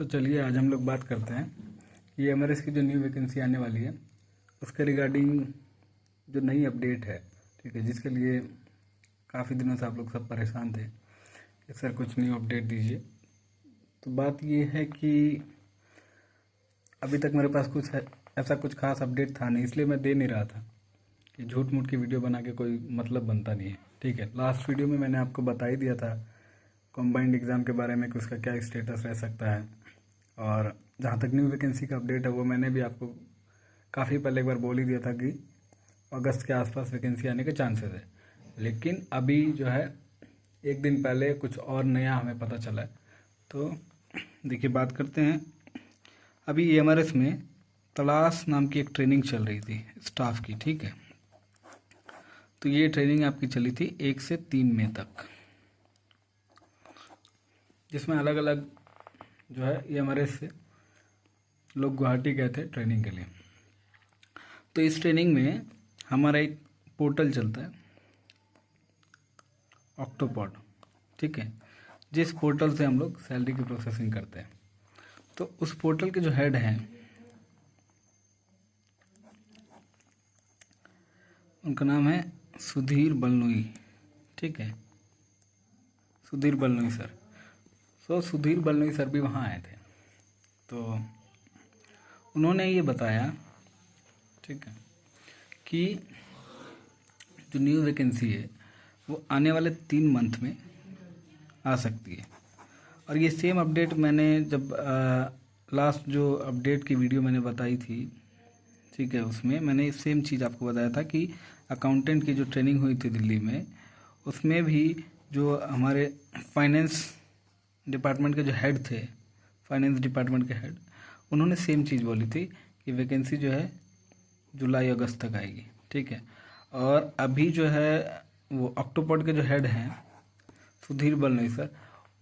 तो चलिए आज हम लोग बात करते हैं कि एमआरएस की जो न्यू वैकेंसी आने वाली है उसके रिगार्डिंग जो नई अपडेट है, ठीक है, जिसके लिए काफ़ी दिनों से आप लोग सब परेशान थे कि सर कुछ न्यू अपडेट दीजिए। तो बात ये है कि अभी तक मेरे पास ऐसा कुछ खास अपडेट था नहीं, इसलिए मैं दे नहीं रहा था कि झूठ मूठ की वीडियो बना के कोई मतलब बनता नहीं है। ठीक है, लास्ट वीडियो में मैंने आपको बता ही दिया था कंबाइंड एग्ज़ाम के बारे में कि उसका क्या स्टेटस रह सकता है, और जहाँ तक न्यू वैकेंसी का अपडेट है वो मैंने भी आपको काफ़ी पहले एक बार बोल ही दिया था कि अगस्त के आसपास वैकेंसी आने के चांसेस है। लेकिन अभी जो है एक दिन पहले कुछ और नया हमें पता चला है। तो देखिए बात करते हैं। अभी एमआरएस में तलाश नाम की एक ट्रेनिंग चल रही थी स्टाफ की, ठीक है। तो ये ट्रेनिंग आपकी चली थी 1 से 3 मई तक, जिसमें अलग अलग जो है एमआरएस से लोग गुवाहाटी गए थे ट्रेनिंग के लिए। तो इस ट्रेनिंग में हमारा एक पोर्टल चलता है ऑक्टोपॉड, ठीक है, जिस पोर्टल से हम लोग सैलरी की प्रोसेसिंग करते हैं। तो उस पोर्टल के जो हेड हैं उनका नाम है सुधीर बलनोई, ठीक है, सुधीर बलनोई सर। सुधीर बलनोई सर भी वहाँ आए थे। तो उन्होंने ये बताया, ठीक है, कि जो न्यू वैकेंसी है वो आने वाले 3 मंथ में आ सकती है। और ये सेम अपडेट मैंने जब लास्ट जो अपडेट की वीडियो मैंने बताई थी, ठीक है, उसमें मैंने सेम चीज़ आपको बताया था कि अकाउंटेंट की जो ट्रेनिंग हुई थी दिल्ली में, उसमें भी जो हमारे फाइनेंस डिपार्टमेंट के जो हेड थे, फाइनेंस डिपार्टमेंट के हेड, उन्होंने सेम चीज़ बोली थी कि वैकेंसी जो है जुलाई अगस्त तक आएगी, ठीक है। और अभी जो है वो ऑक्टोपॉड के जो हेड हैं सुधीर बलनोई सर,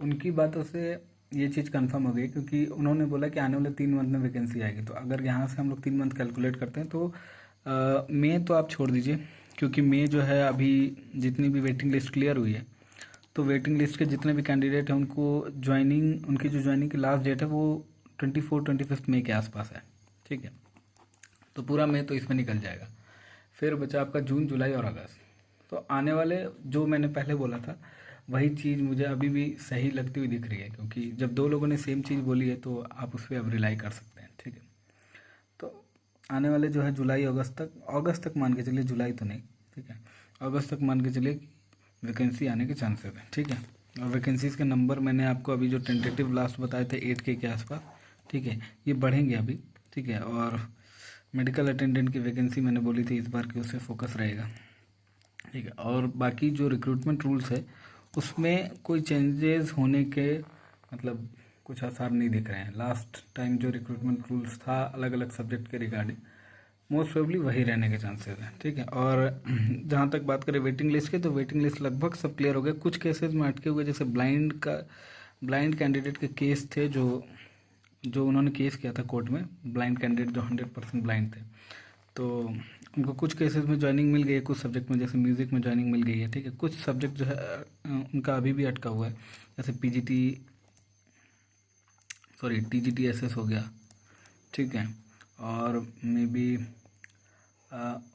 उनकी बातों से ये चीज़ कंफर्म हो गई, क्योंकि उन्होंने बोला कि आने वाले 3 मंथ में वैकेंसी आएगी। तो अगर यहाँ से हम लोग 3 मंथ कैलकुलेट करते हैं तो मई तो आप छोड़ दीजिए, क्योंकि मई जो है अभी जितनी भी वेटिंग लिस्ट क्लियर हुई है, तो वेटिंग लिस्ट के जितने भी कैंडिडेट हैं उनको उनकी जो ज्वाइनिंग की लास्ट डेट है वो 24-25 मई के आसपास है, ठीक है। तो पूरा मई तो इसमें निकल जाएगा। फिर बचा आपका जून, जुलाई और अगस्त। तो आने वाले जो मैंने पहले बोला था वही चीज़ मुझे अभी भी सही लगती हुई दिख रही है, क्योंकि जब 2 लोगों ने सेम चीज़ बोली है तो आप उस पर अब रिलाई कर सकते हैं, ठीक है। तो आने वाले जो है जुलाई अगस्त तक मान के चलिए, जुलाई तो नहीं, ठीक है, अगस्त तक मान के चलिए वैकेंसी आने के चांसेस हैं, ठीक है। और वैकेंसीज़ के नंबर मैंने आपको अभी जो टेंटेटिव लास्ट बताए थे 8K के आसपास, ठीक है, ये बढ़ेंगे अभी, ठीक है। और मेडिकल अटेंडेंट की वैकेंसी मैंने बोली थी इस बार की, उस पर फोकस रहेगा, ठीक है। और बाकी जो रिक्रूटमेंट रूल्स है उसमें कोई चेंजेस होने के मतलब कुछ आसार नहीं दिख रहे हैं। लास्ट टाइम जो रिक्रूटमेंट रूल्स था अलग अलग सब्जेक्ट के रिगार्डिंग, मोस्ट प्रोबेबली वही रहने के चांसेस हैं, ठीक है। और जहाँ तक बात करें वेटिंग लिस्ट की, तो वेटिंग लिस्ट लगभग सब क्लियर हो गए। कुछ केसेस में अटके हुए, जैसे ब्लाइंड कैंडिडेट के केस थे जो उन्होंने केस किया था कोर्ट में, ब्लाइंड कैंडिडेट जो 100% ब्लाइंड थे, तो उनको कुछ केसेस में ज्वाइनिंग मिल गई है, कुछ सब्जेक्ट में जैसे म्यूज़िक में ज्वाइनिंग मिल गई है, ठीक है। कुछ सब्जेक्ट जो है उनका अभी भी अटका हुआ है, जैसे TGT SS हो गया, ठीक है। और मे बी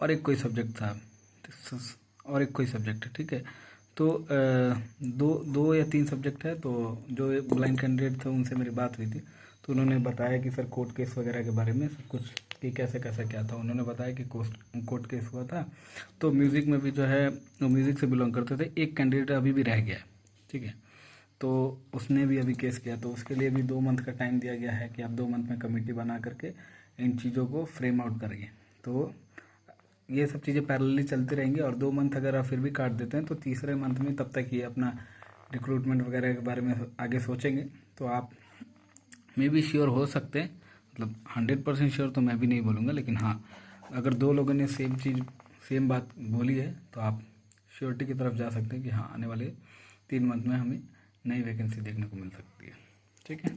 और एक कोई सब्जेक्ट था, है, ठीक है। तो दो या 3 सब्जेक्ट है। तो जो ब्लाइंड कैंडिडेट थे उनसे मेरी बात हुई थी, तो उन्होंने बताया कि सर कोर्ट केस वगैरह के बारे में सब कुछ कि कैसे कैसे क्या था। उन्होंने बताया कि कोर्ट केस हुआ था। तो म्यूज़िक में भी जो है वो म्यूज़िक से बिलोंग करते थे, एक कैंडिडेट अभी भी रह गया है, ठीक है। तो उसने भी अभी केस किया, तो उसके लिए भी 2 मंथ का टाइम दिया गया है कि आप 2 मंथ में कमेटी बना करके इन चीज़ों को फ्रेम आउट करिए। तो ये सब चीज़ें पैरेलली चलती रहेंगी, और 2 मंथ अगर आप फिर भी काट देते हैं तो तीसरे मंथ में तब तक ये अपना रिक्रूटमेंट वगैरह के बारे में आगे सोचेंगे। तो आप मे भी श्योर हो सकते हैं, मतलब 100% श्योर तो मैं भी नहीं बोलूँगा, लेकिन हाँ, अगर 2 लोगों ने सेम बात बोली है तो आप श्योरिटी की तरफ जा सकते हैं कि हाँ आने वाले 3 मंथ में हमें नई वैकेंसी देखने को मिल सकती है, ठीक है।